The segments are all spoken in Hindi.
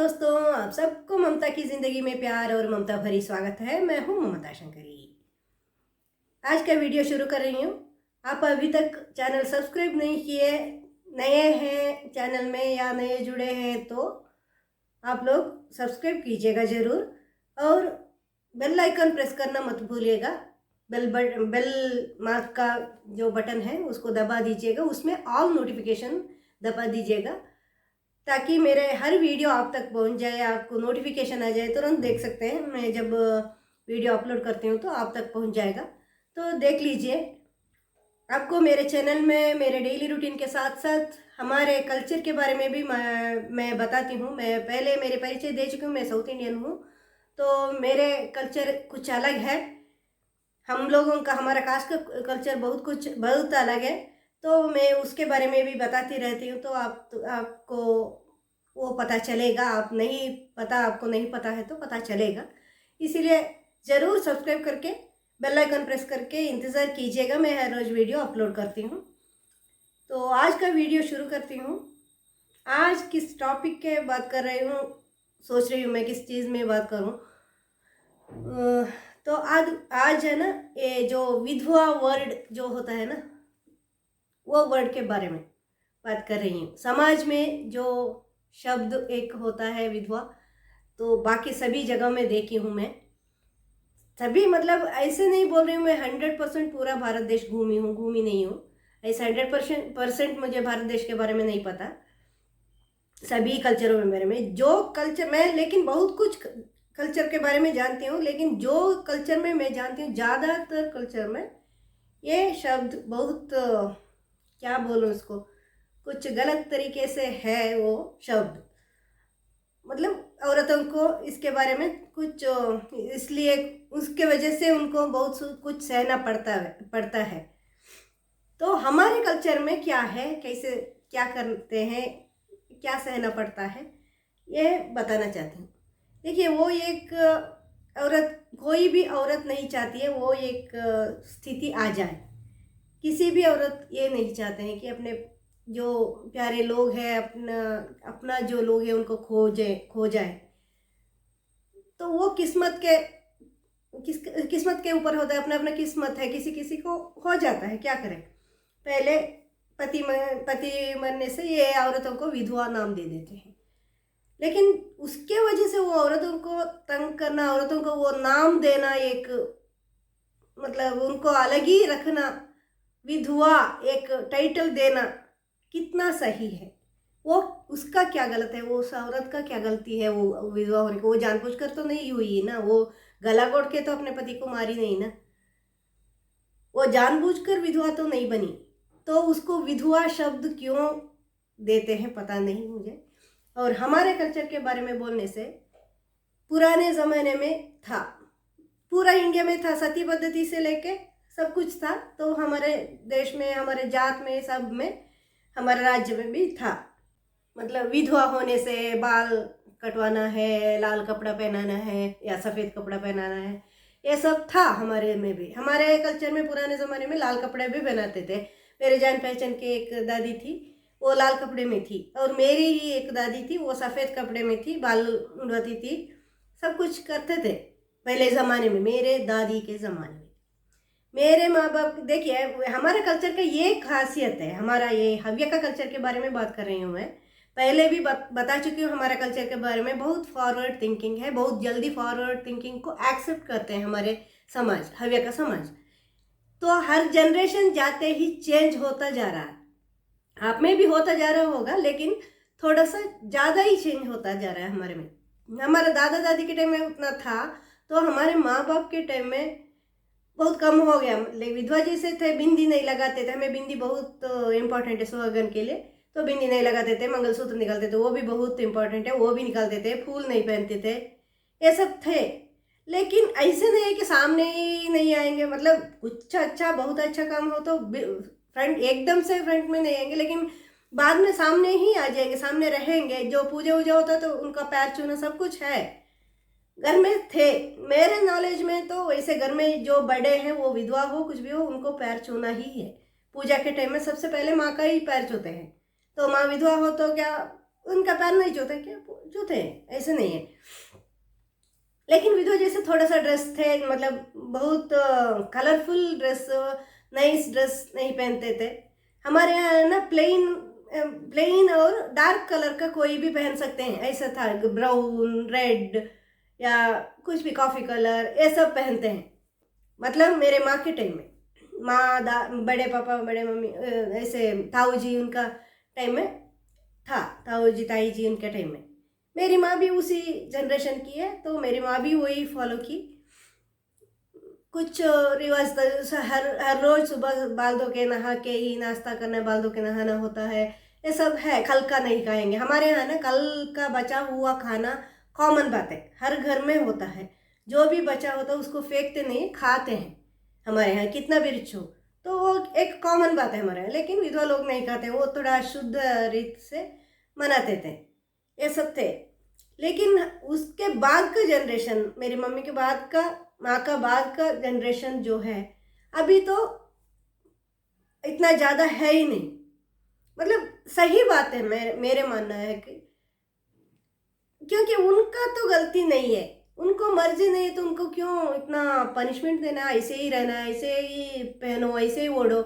दोस्तों, आप सबको ममता की ज़िंदगी में प्यार और ममता भरी स्वागत है। मैं हूँ ममता शंकरी। आज का वीडियो शुरू कर रही हूँ। आप अभी तक चैनल सब्सक्राइब नहीं किए, नए हैं चैनल में या नए जुड़े हैं तो आप लोग सब्सक्राइब कीजिएगा ज़रूर और बेल आइकन प्रेस करना मत भूलिएगा। बेल मार्क का जो बटन है उसको दबा दीजिएगा, उसमें ऑल नोटिफिकेशन दबा दीजिएगा ताकि मेरे हर वीडियो आप तक पहुंच जाए, आपको नोटिफिकेशन आ जाए, तुरंत देख सकते हैं। मैं जब वीडियो अपलोड करती हूँ तो आप तक पहुंच जाएगा, तो देख लीजिए। आपको मेरे चैनल में मेरे डेली रूटीन के साथ साथ हमारे कल्चर के बारे में भी मैं बताती हूँ। मैं पहले मेरे परिचय दे चुकी हूँ, मैं साउथ इंडियन हूँ, तो मेरे कल्चर कुछ अलग है। हम लोगों का, हमारा कास्ट का कल्चर बहुत अलग है, तो मैं उसके बारे में भी बताती रहती हूँ। तो आपको वो पता चलेगा। आपको नहीं पता है तो पता चलेगा। इसीलिए ज़रूर सब्सक्राइब करके बेल आइकन प्रेस करके इंतज़ार कीजिएगा। मैं हर रोज़ वीडियो अपलोड करती हूँ। तो आज का वीडियो शुरू करती हूँ। आज किस टॉपिक के बात कर रही हूँ, सोच रही हूँ मैं किस चीज़ में बात करूँ। तो आज है ना, ये जो विधवा वर्ड जो होता है ना, वो वर्ड के बारे में बात कर रही हूँ। समाज में जो शब्द एक होता है विधवा, तो बाकी सभी जगह में देखी हूँ मैं। सभी मतलब ऐसे नहीं बोल रही हूँ मैं 100% पूरा भारत देश घूमी नहीं हूँ। ऐसा 100% मुझे भारत देश के बारे में नहीं पता। सभी कल्चरों में मेरे में जो कल्चर मैं, लेकिन बहुत कुछ कल्चर के बारे में जानती हूँ, लेकिन जो कल्चर में मैं जानती हूँ, ज़्यादातर कल्चर में ये शब्द बहुत क्या बोलूँ उसको, कुछ गलत तरीके से है वो शब्द। मतलब औरतों को इसके बारे में कुछ इसलिए उसके वजह से उनको बहुत कुछ सहना पड़ता है। तो हमारे कल्चर में क्या है, कैसे क्या करते हैं, क्या सहना पड़ता है, ये बताना चाहती हूँ। देखिए, वो एक औरत, कोई भी औरत नहीं चाहती है वो एक स्थिति आ जाए। किसी भी औरत ये नहीं चाहते हैं कि अपने जो प्यारे लोग हैं, अपना जो लोग हैं उनको खो जाए। तो वो किस्मत के ऊपर होता है, अपना अपना किस्मत है। किसी किसी को हो जाता है, क्या करें। पहले पति मरने से ये औरतों को विधवा नाम दे देते हैं, लेकिन उसके वजह से वो औरतों को तंग करना, औरतों को वो नाम देना, एक मतलब उनको अलग ही रखना, विधवा एक टाइटल देना, कितना सही है? वो उसका क्या गलत है? वो उस औरत का क्या गलती है वो विधवा होने को? वो जानबूझकर तो नहीं हुई ना, वो गला घोट के तो अपने पति को मारी नहीं ना, वो जानबूझकर विधवा तो नहीं बनी। तो उसको विधवा शब्द क्यों देते हैं पता नहीं मुझे। और हमारे कल्चर के बारे में बोलने से, पुराने ज़माने में था, पूरा इंडिया में था, सती पद्धति से लेके सब कुछ था। तो हमारे देश में, हमारे जात में, सब में, हमारे राज्य में भी था। मतलब विधवा होने से बाल कटवाना है, लाल कपड़ा पहनाना है या सफ़ेद कपड़ा पहनाना है, ये सब था हमारे में भी। हमारे कल्चर में पुराने ज़माने में लाल कपड़े भी पहनाते थे। मेरे जान पहचान की एक दादी थी, वो लाल कपड़े में थी, और मेरी ही एक दादी थी, वो सफ़ेद कपड़े में थी, बाल उड़वाती थी, सब कुछ करते थे पहले ज़माने में, मेरे दादी के ज़माने में। मेरे माँ बाप, देखिए हमारे कल्चर का ये खासियत है। हमारा ये हव्य का कल्चर के बारे में बात कर रही हूँ मैं, पहले भी बता चुकी हूँ। हमारा कल्चर के बारे में बहुत फॉरवर्ड थिंकिंग है, बहुत जल्दी फॉरवर्ड थिंकिंग को एक्सेप्ट करते हैं हमारे समाज, हव्य का समाज। तो हर जनरेशन जाते ही चेंज होता जा रहा है, आप में भी होता जा रहा होगा, लेकिन थोड़ा सा ज़्यादा ही चेंज होता जा रहा है हमारे में। हमारे दादा दादी के टाइम में उतना था, तो हमारे माँ बाप के टाइम में बहुत कम हो गया। लेकिन विधवा जैसे थे, बिंदी नहीं लगाते थे। हमें बिंदी बहुत इम्पोर्टेंट है सुहागन के लिए, तो बिंदी नहीं लगाते थे। मंगलसूत्र निकालते थे, वो भी बहुत इम्पोर्टेंट है, वो भी निकालते थे। फूल नहीं पहनते थे, ये सब थे। लेकिन ऐसे नहीं है कि सामने ही नहीं आएंगे। मतलब कुछ अच्छा, बहुत अच्छा काम हो तो फ्रंट, एकदम से फ्रंट में नहीं आएंगे, लेकिन बाद में सामने ही आ जाएंगे, सामने रहेंगे। जो पूजा वूजा होता तो उनका पैर छूना सब कुछ है, घर में थे। मेरे नॉलेज में तो वैसे घर में जो बड़े हैं, वो विधवा हो कुछ भी हो, उनको पैर छूना ही है। पूजा के टाइम में सबसे पहले माँ का ही पैर छूते हैं। तो माँ विधवा हो तो क्या उनका पैर नहीं जूते, क्या जूते हैं, ऐसे नहीं है। लेकिन विधवा जैसे थोड़ा सा ड्रेस थे, मतलब बहुत कलरफुल ड्रेस, नाइस ड्रेस नहीं पहनते थे। हमारे यहाँ है ना प्लेन, प्लेन और डार्क कलर का कोई भी पहन सकते हैं, ऐसा था। ब्राउन, रेड या कुछ भी कॉफ़ी कलर, ये सब पहनते हैं। मतलब मेरे माँ के टाइम में, बड़े पापा बड़े मम्मी ऐसे ताऊ जी उनका टाइम में था, ताऊ जी ताई जी उनके टाइम में। मेरी माँ भी उसी जनरेशन की है, तो मेरी माँ भी वही फॉलो की। कुछ रिवाज हर हर रोज सुबह बाल धो के नहा के ही नाश्ता करना, बाल धो के नहाना होता है, ये सब है। कल का नहीं खाएंगे, हमारे यहाँ ना कल का बचा हुआ खाना कॉमन बात है, हर घर में होता है। जो भी बचा होता है उसको फेंकते नहीं, खाते हैं हमारे यहाँ, कितना भी रिच हो। तो वो एक कॉमन बात है हमारे यहाँ। लेकिन विधवा लोग नहीं खाते, वो थोड़ा शुद्ध रीत से मनाते थे, ये सब थे। लेकिन उसके बाद का जनरेशन, मेरी मम्मी के बाद का, माँ का बाद का जनरेशन जो है, अभी तो इतना ज़्यादा है ही नहीं। मतलब सही बात है, मेरे मानना है कि क्योंकि उनका तो गलती नहीं है, उनको मर्जी नहीं है तो उनको क्यों इतना पनिशमेंट देना, ऐसे ही रहना, ऐसे ही पहनो, ऐसे ही ओढ़ो,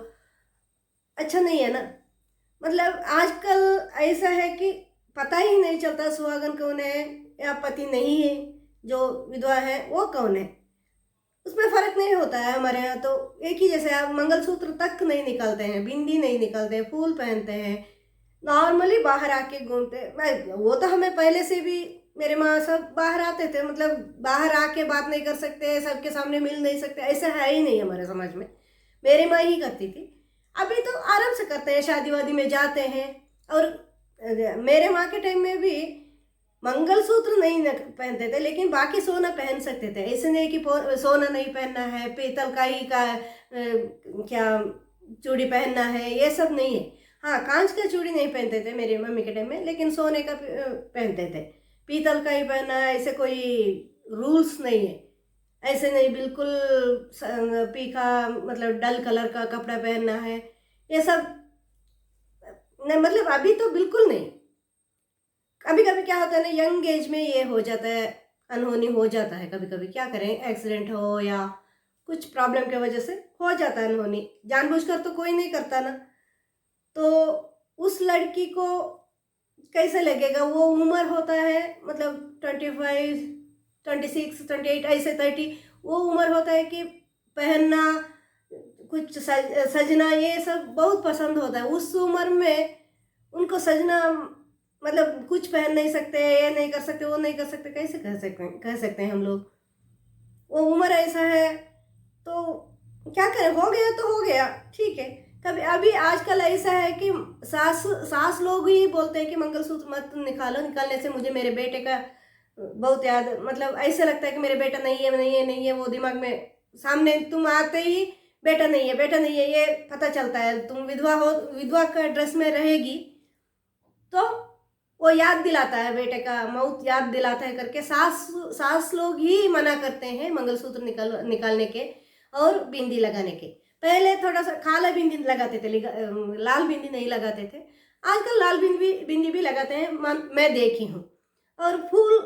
अच्छा नहीं है ना। मतलब आजकल ऐसा है कि पता ही नहीं चलता सुहागन कौन है या पति नहीं है, जो विधवा है वो कौन है, उसमें फ़र्क नहीं होता है। हमारे यहाँ तो एक ही जैसे, आप मंगलसूत्र तक नहीं निकालते हैं, बिंदी नहीं निकालते हैं, फूल पहनते हैं, नॉर्मली बाहर आके घूमते। मैं वो तो हमें पहले से भी, मेरे माँ सब बाहर आते थे, मतलब बाहर आके बात नहीं कर सकते, सबके सामने मिल नहीं सकते, ऐसा है ही नहीं हमारे समाज में। मेरी माँ ही करती थी, अभी तो आराम से करते हैं, शादी वादी में जाते हैं। और मेरे माँ के टाइम में भी मंगलसूत्र नहीं पहनते थे, लेकिन बाकी सोना पहन सकते थे। ऐसे नहीं कि सोना नहीं पहनना है, पीतल का ही का क्या चूड़ी पहनना है, ये सब नहीं है। हाँ, कांच का चूड़ी नहीं पहनते थे मेरी मम्मी के टाइम में, लेकिन सोने का पहनते थे, पीतल का ही पहनना है, ऐसे कोई रूल्स नहीं है। ऐसे नहीं बिल्कुल पीका, मतलब डल कलर का कपड़ा पहनना है, ये सब नहीं। मतलब अभी तो बिल्कुल नहीं। कभी कभी क्या होता है ना, यंग एज में ये हो जाता है, अनहोनी हो जाता है, कभी कभी क्या करें, एक्सीडेंट हो या कुछ प्रॉब्लम की वजह से हो जाता है अनहोनी, जानबूझकर तो कोई नहीं करता ना। तो उस लड़की को कैसे लगेगा, वो उम्र होता है, मतलब 25, 26, 28, ऐसे 30, वो उम्र होता है कि पहनना, कुछ सजना, ये सब बहुत पसंद होता है उस उम्र में। उनको सजना, मतलब कुछ पहन नहीं सकते, ये नहीं कर सकते, वो नहीं कर सकते, कैसे कह सकते हैं हम लोग, वो उम्र ऐसा है। तो क्या करें, हो गया तो हो गया, ठीक है। कभी अभी आजकल ऐसा है कि सास सास लोग ही बोलते हैं कि मंगलसूत्र मत निकालो, निकालने से मुझे मेरे बेटे का बहुत याद, मतलब ऐसे लगता है कि मेरे बेटा नहीं है, नहीं है, नहीं है, वो दिमाग में सामने तुम आते ही बेटा नहीं है, बेटा नहीं है, ये पता चलता है। तुम विधवा हो, विधवा का ड्रेस में रहेगी तो वो याद दिलाता है, बेटे का मौत याद दिलाता है करके सास लोग ही मना करते हैं मंगलसूत्र निकालने के और बिंदी लगाने के। पहले थोड़ा सा काला बिंदी लगाते थे, लाल बिंदी नहीं लगाते थे। आजकल लाल बिंदी भी लगाते हैं, मैं देखी हूँ। और फूल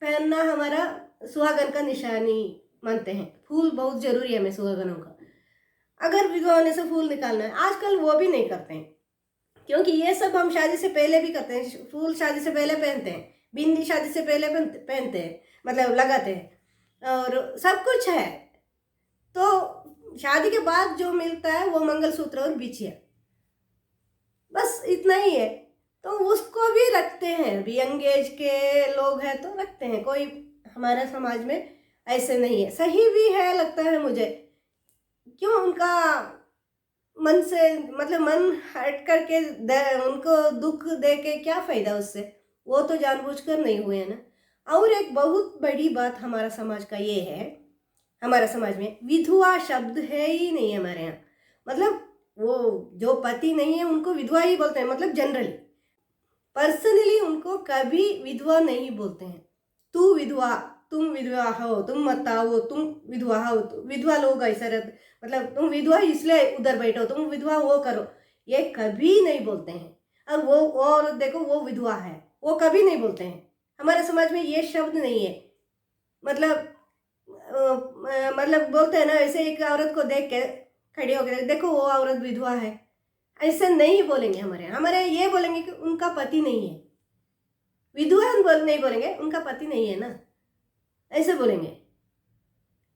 पहनना हमारा सुहागन का निशानी मानते हैं, फूल बहुत जरूरी है हमें सुहागनों का। अगर विधवा होने से फूल निकालना है, आजकल वो भी नहीं करते हैं, क्योंकि ये सब हम शादी से पहले भी करते हैं। फूल शादी से पहले पहनते हैं, बिंदी शादी से पहले पहनते हैं, मतलब लगाते हैं, और सब कुछ है। तो शादी के बाद जो मिलता है वो मंगलसूत्र और बिछिया, बस इतना ही है। तो उसको भी रखते हैं, अभी यंग एज के लोग हैं तो रखते हैं, कोई हमारे समाज में ऐसे नहीं है। सही भी है लगता है मुझे, क्यों उनका मन से, मतलब मन हट करके उनको दुख दे के क्या फ़ायदा उससे, वो तो जानबूझकर नहीं हुए हैं ना। और एक बहुत बड़ी बात हमारा समाज का ये है, हमारा समाज में विधवा शब्द है ही नहीं हमारे यहाँ। मतलब वो जो पति नहीं है उनको विधवा ही बोलते हैं, मतलब जनरली, पर्सनली उनको कभी विधवा नहीं बोलते हैं। तू विधवा, तुम विधवा हो, तुम मत आओ, तुम विधवा हो, विधवा लोग ऐसा रहते, मतलब तुम विधवा इसलिए उधर बैठो, तुम विधवा वो करो, ये कभी नहीं बोलते हैं। और वो, और देखो वो विधवा है, वो कभी नहीं बोलते हैं। हमारे समाज में ये शब्द नहीं है। मतलब मतलब बोलते हैं ना, ऐसे एक औरत को देख के खड़ी होकर देखो वो औरत विधवा है, ऐसे नहीं बोलेंगे हमारे यहाँ ये बोलेंगे कि उनका पति नहीं है। विधवा नहीं बोलेंगे, उनका पति नहीं है ना, ऐसे बोलेंगे।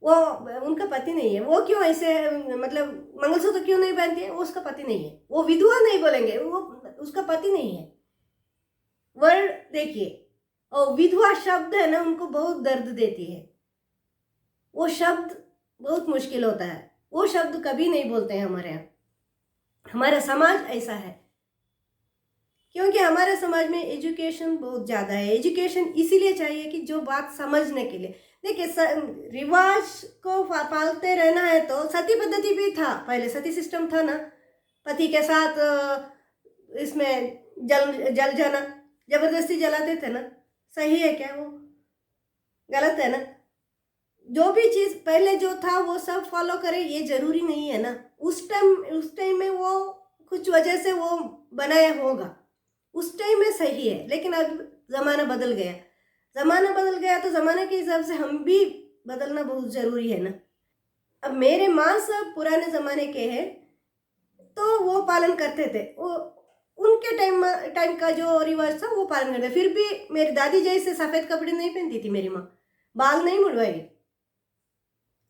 वो उनका पति नहीं है, वो क्यों ऐसे, मतलब मंगलसूत्र क्यों नहीं पहनती है, वो उसका पति नहीं है। वो विधवा नहीं बोलेंगे, वो उसका पति नहीं है। वर्ड देखिए, और विधवा शब्द है ना, उनको बहुत दर्द देती है। वो शब्द बहुत मुश्किल होता है, वो शब्द कभी नहीं बोलते हैं हमारे यहाँ। हमारा समाज ऐसा है क्योंकि हमारे समाज में एजुकेशन बहुत ज़्यादा है। एजुकेशन इसीलिए चाहिए कि जो बात समझने के लिए, देखिए रिवाज को पालते रहना है तो सती पद्धति भी था, पहले सती सिस्टम था ना, पति के साथ इसमें जल जाना, जबरदस्ती जलाते थे ना, सही है क्या, वो गलत है ना। जो भी चीज़ पहले जो था वो सब फॉलो करे ये जरूरी नहीं है ना। उस टाइम में वो कुछ वजह से वो बनाया होगा, उस टाइम में सही है। लेकिन अब ज़माना बदल गया, तो ज़माने के हिसाब से हम भी बदलना बहुत ज़रूरी है ना। अब मेरे माँ सब पुराने ज़माने के हैं तो वो पालन करते थे, वो उनके टाइम का जो रिवाज था वो पालन करते। फिर भी मेरी दादी जैसे सफ़ेद कपड़े नहीं पहनती थी मेरी माँ, बाल नहीं मुड़वाएगी,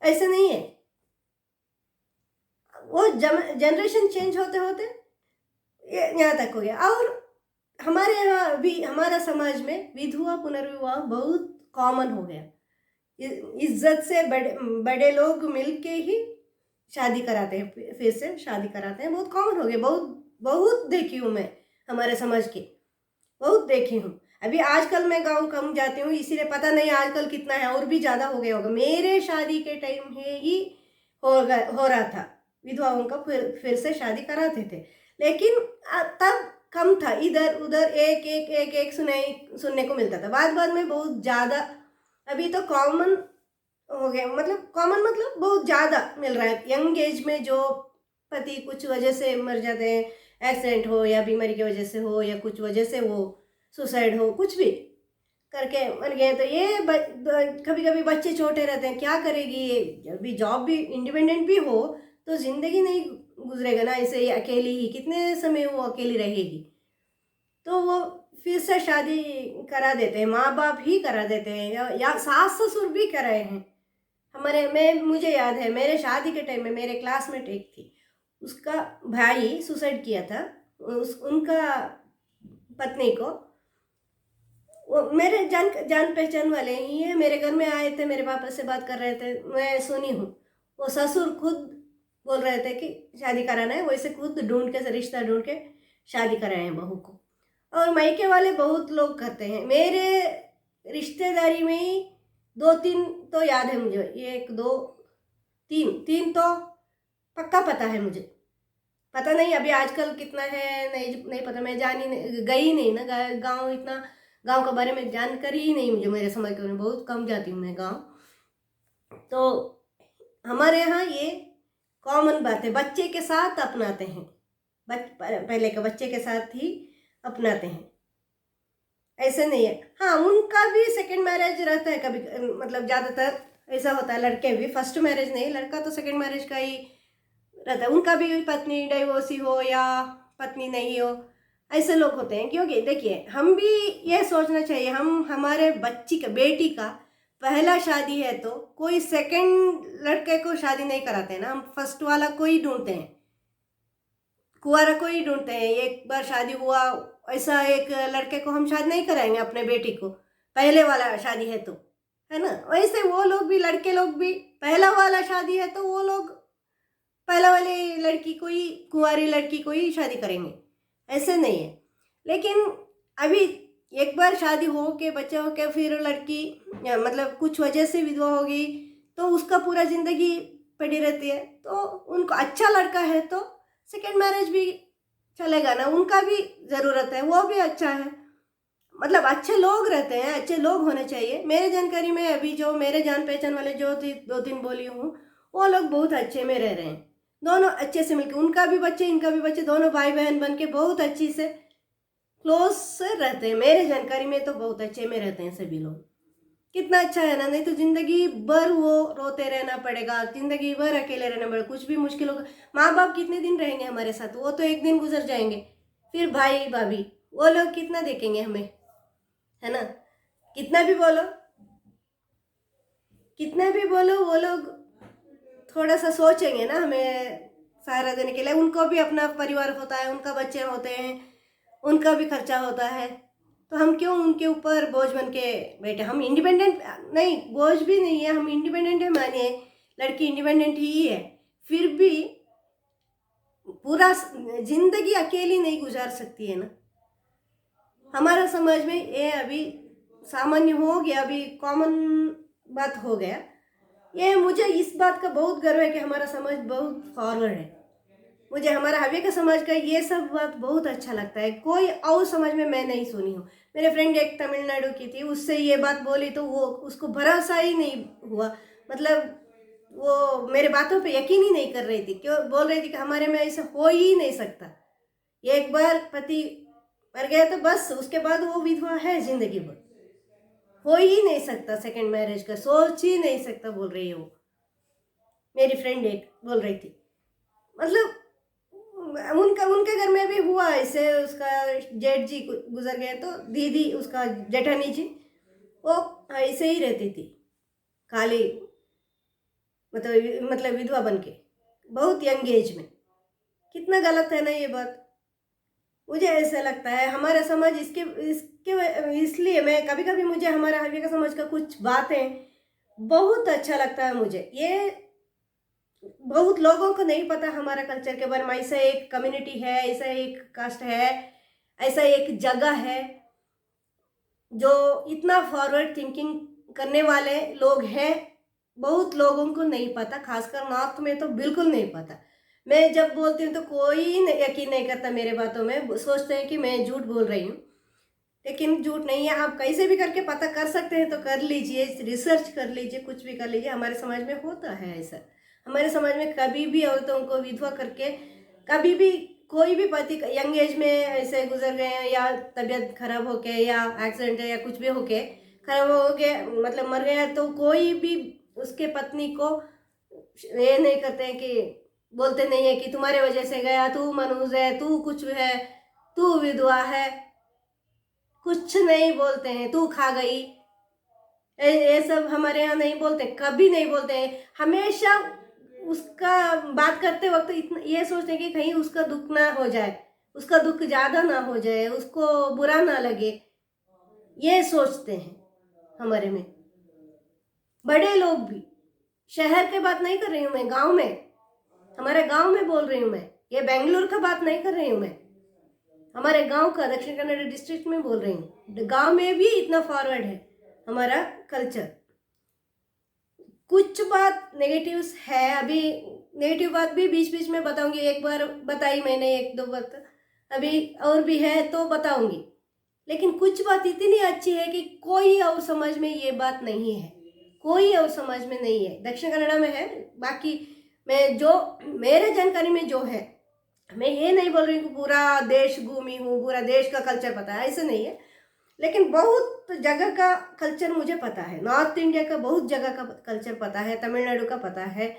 ऐसे नहीं है। वो जनरेशन चेंज होते होते यहाँ तक हो गया। और हमारे यहाँ भी, हमारा समाज में विधवा पुनर्विवाह बहुत कॉमन हो गया। इज्जत से बड़े लोग मिलके ही शादी कराते हैं, फिर से शादी कराते हैं, बहुत कॉमन हो गया। बहुत देखी हूँ मैं, हमारे समाज की बहुत देखी हूँ। अभी आजकल मैं गांव कम जाती हूँ, इसीलिए पता नहीं आजकल कितना है, और भी ज़्यादा हो गया होगा। मेरे शादी के टाइम है ही हो रहा था, विधवाओं का फिर से शादी कराते थे। लेकिन तब कम था, इधर उधर एक सुनने को मिलता था। बाद में बहुत ज़्यादा, अभी तो कॉमन हो गया। मतलब कॉमन मतलब बहुत ज़्यादा मिल रहा है। यंग एज में जो पति कुछ वजह से मर जाते हैं, एक्सीडेंट हो या बीमारी की वजह से हो या कुछ वजह से वो सुसाइड हो, कुछ भी करके मर गए, तो ये कभी कभी बच्चे छोटे रहते हैं, क्या करेगी ये। जब भी जॉब भी इंडिपेंडेंट भी हो तो ज़िंदगी नहीं गुजरेगा ना ऐसे ही अकेली ही, कितने समय वो अकेली रहेगी। तो वो फिर से शादी करा देते हैं, माँ बाप ही करा देते हैं या सास ससुर भी कराए हैं। मुझे याद है मेरे शादी के टाइम में मेरे क्लासमेट एक थी, उसका भाई सुसाइड किया था। उनका पत्नी को, वो मेरे जान पहचान वाले ही है, मेरे घर में आए थे, मेरे पापा से बात कर रहे थे, मैं सुनी हूँ। वो ससुर खुद बोल रहे थे कि शादी कराना है, वैसे खुद ढूंढ के रिश्ता ढूंढ के शादी कराए हैं बहू को। और मायके वाले बहुत लोग करते हैं। मेरे रिश्तेदारी में ही 2-3 तो याद है मुझे, 1-2-3 तो पक्का पता है मुझे। पता नहीं अभी आजकल कितना है, नहीं पता, मैं गई नहीं ना गाँव, इतना गांव के बारे में जानकारी ही नहीं मुझे। मेरे समय के बहुत कम जाती हूँ मैं गांव। तो हमारे यहाँ ये कॉमन बात है, बच्चे के साथ अपनाते हैं, पहले के बच्चे के साथ ही अपनाते हैं, ऐसे नहीं है। हाँ, उनका भी सेकंड मैरिज रहता है कभी, मतलब ज़्यादातर ऐसा होता है। लड़के भी फर्स्ट मैरिज नहीं, लड़का तो सेकंड मैरिज का ही रहता है। उनका भी पत्नी डाइवोर्सी हो या पत्नी नहीं हो, ऐसे लोग होते हैं। क्योंकि देखिए, हम भी ये सोचना चाहिए, हम हमारे बच्ची का, बेटी का पहला शादी है तो कोई सेकंड लड़के को शादी नहीं कराते हैं ना, हम फर्स्ट वाला को ही ढूंढते हैं, कुंवारा को ही ढूंढते हैं। एक बार शादी हुआ, ऐसा एक लड़के को हम शादी नहीं कराएंगे अपने बेटी को, पहले वाला शादी है तो, है ना। वैसे वो लोग भी, लड़के लोग भी, पहला वाला शादी है तो वो लोग पहला वाली लड़की को ही, कुंवारी लड़की को ही शादी करेंगे, ऐसे नहीं है। लेकिन अभी एक बार शादी हो के, बच्चे हो के, फिर लड़की मतलब कुछ वजह से विधवा हो गई तो उसका पूरा ज़िंदगी पड़ी रहती है। तो उनको अच्छा लड़का है तो सेकेंड मैरिज भी चलेगा ना, उनका भी ज़रूरत है, वो भी अच्छा है। मतलब अच्छे लोग रहते हैं, अच्छे लोग होने चाहिए। मेरे जानकारी में अभी जो मेरे जान पहचान वाले जो 2-3 बोली हूँ, वो लोग बहुत अच्छे में रह रहे हैं, दोनों अच्छे से मिलकर। उनका भी बच्चे, इनका भी बच्चे, दोनों भाई बहन बन के बहुत अच्छी से क्लोज से रहते हैं। मेरे जानकारी में तो बहुत अच्छे में रहते हैं सभी लोग। कितना अच्छा है ना, नहीं तो जिंदगी भर वो रोते रहना पड़ेगा, जिंदगी भर अकेले रहना पड़ेगा, कुछ भी मुश्किल होगा। माँ बाप कितने दिन रहेंगे हमारे साथ, वो तो एक दिन गुजर जाएंगे। फिर भाई भाभी वो लोग कितना देखेंगे हमें, है ना। कितना भी बोलो, कितना भी बोलो, वो लोग थोड़ा सा सोचेंगे ना हमें सहारा देने के लिए। उनको भी अपना परिवार होता है, उनका बच्चे होते हैं, उनका भी खर्चा होता है। तो हम क्यों उनके ऊपर बोझ बन के बैठे। हम इंडिपेंडेंट नहीं, बोझ भी नहीं है, हम इंडिपेंडेंट है, मानिए लड़की इंडिपेंडेंट ही है, फिर भी पूरा जिंदगी अकेली नहीं गुजार सकती है ना। हमारा समाज में ये अभी सामान्य हो गया, अभी कॉमन बात हो गया। ये मुझे इस बात का बहुत गर्व है कि हमारा समाज बहुत फॉरवर्ड है। मुझे हमारा हव्य का समाज का ये सब बात बहुत अच्छा लगता है। कोई और समाज में मैं नहीं सुनी हूँ। मेरे फ्रेंड एक तमिलनाडु की थी, उससे ये बात बोली तो वो उसको भरोसा ही नहीं हुआ। मतलब वो मेरे बातों पे यकीन ही नहीं कर रही थी, क्यों बोल रही थी कि हमारे में ऐसा हो ही नहीं सकता। एक बार पति मर गया तो बस उसके बाद वो विधवा है जिंदगी भर, हो ही नहीं सकता। सेकंड मैरिज का सोच ही नहीं सकता, बोल रही है वो। मेरी फ्रेंड एक बोल रही थी। मतलब उनका उनके घर में भी हुआ ऐसे, उसका जेठ जी गुजर गए तो दीदी उसका जेठानी जी वो ऐसे ही रहती थी, खाली मतलब विधवा बन के, बहुत यंग एज में। कितना गलत है ना ये बात। मुझे ऐसा लगता है हमारा समाज इसके इसके इसलिए मैं कभी कभी मुझे हमारा हल्के का समाज का कुछ बातें बहुत अच्छा लगता है। मुझे ये बहुत लोगों को नहीं पता हमारा कल्चर के बारे में। ऐसा एक कम्युनिटी है, ऐसा एक कास्ट है, ऐसा एक जगह है जो इतना फॉरवर्ड थिंकिंग करने वाले लोग हैं। बहुत लोगों को नहीं पता, खासकर नॉर्थ में तो बिल्कुल नहीं पता। मैं जब बोलती हूँ तो कोई यकीन नहीं करता मेरे बातों में, सोचते हैं कि मैं झूठ बोल रही हूँ, लेकिन झूठ नहीं है। आप कैसे भी करके पता कर सकते हैं तो कर लीजिए, रिसर्च कर लीजिए, कुछ भी कर लीजिए। हमारे समाज में होता है ऐसा। हमारे समाज में कभी भी औरतों को विधवा करके, कभी भी कोई भी पति यंग एज में ऐसे गुजर गए हैं, या तबीयत खराब होके, या एक्सीडेंट है, या कुछ भी होके खराब हो गया, मतलब मर गया, तो कोई भी उसके पत्नी को ये नहीं करते हैं कि बोलते नहीं है कि तुम्हारे वजह से गया, तू मनुष्य है, तू कुछ है, तू विधवा है, कुछ नहीं बोलते हैं, तू खा गई। ये सब हमारे यहाँ नहीं बोलते, कभी नहीं बोलते हैं। हमेशा उसका बात करते वक्त इतना ये सोचते हैं कि कहीं उसका दुख ना हो जाए, उसका दुख ज़्यादा ना हो जाए, उसको बुरा ना लगे, ये सोचते हैं हमारे में बड़े लोग भी। शहर के बात नहीं कर रही हूँ मैं, गांव में, हमारे गांव में बोल रही हूँ मैं। ये बेंगलुरु का बात नहीं कर रही हूँ मैं, हमारे गांव का, दक्षिण कन्नड़ डिस्ट्रिक्ट में बोल रही हूँ। गांव में भी इतना फॉरवर्ड है हमारा कल्चर। कुछ बात नेगेटिव्स है, अभी नेगेटिव बात भी बीच बीच में बताऊंगी। एक बार बताई मैंने, एक दो बात अभी और भी है तो बताऊंगी। लेकिन कुछ बात इतनी अच्छी है कि कोई और समाज में ये बात नहीं है, कोई और समाज में नहीं है। दक्षिण कन्नड़ा में है, बाकी मैं जो मेरे जानकारी में जो है, मैं ये नहीं बोल रही हूँ कि पूरा देश घूमी हूँ, पूरा देश का कल्चर पता है, ऐसे नहीं है। लेकिन बहुत जगह का कल्चर मुझे पता है। नॉर्थ इंडिया का बहुत जगह का कल्चर पता है, तमिलनाडु का पता है,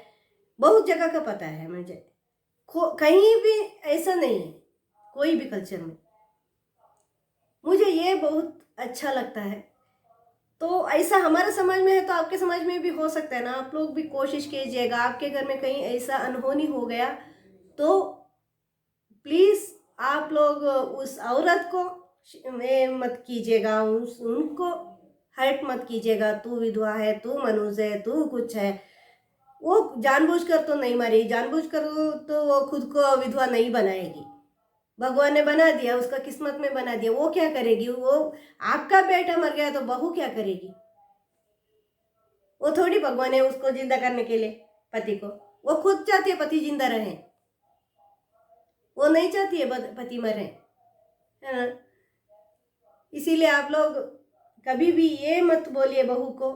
बहुत जगह का पता है मुझे। कहीं भी ऐसा नहीं है कोई भी कल्चर में। मुझे ये बहुत अच्छा लगता है। तो ऐसा हमारे समाज में है तो आपके समाज में भी हो सकता है ना। आप लोग भी कोशिश कीजिएगा, आपके घर में कहीं ऐसा अनहोनी हो गया तो प्लीज़ आप लोग उस औरत को मत कीजिएगा, उनको हर्ट मत कीजिएगा। तू विधवा है, तू मनुष्य है, तू कुछ है। वो जानबूझकर तो नहीं मारी, जानबूझकर तो वो खुद को विधवा नहीं बनाएगी। भगवान ने बना दिया, उसका किस्मत में बना दिया, वो क्या करेगी। वो आपका बेटा मर गया तो बहू क्या करेगी। वो थोड़ी भगवान है उसको जिंदा करने के लिए, पति को। वो खुद चाहती है पति जिंदा रहे, वो नहीं चाहती है पति मरे, है ना। इसीलिए आप लोग कभी भी ये मत बोलिए बहू को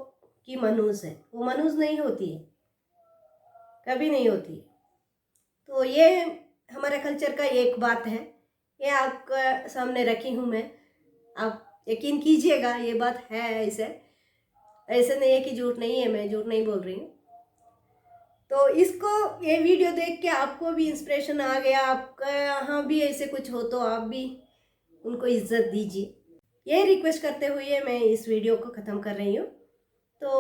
कि मनुष्य है, वो मनुष्य नहीं होती है, कभी नहीं होती है। तो ये हमारे कल्चर का एक बात है ये आपका सामने रखी हूँ मैं। आप यकीन कीजिएगा, ये बात है ऐसे नहीं है कि झूठ नहीं है, मैं झूठ नहीं बोल रही हूँ। तो इसको, ये वीडियो देख के आपको भी इंस्पिरेशन आ गया, आपका यहाँ भी ऐसे कुछ हो तो आप भी उनको इज्जत दीजिए। ये रिक्वेस्ट करते हुए मैं इस वीडियो को ख़त्म कर रही हूँ। तो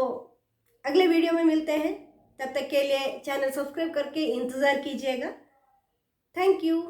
अगले वीडियो में मिलते हैं, तब तक के लिए चैनल सब्सक्राइब करके इंतज़ार कीजिएगा। Thank you.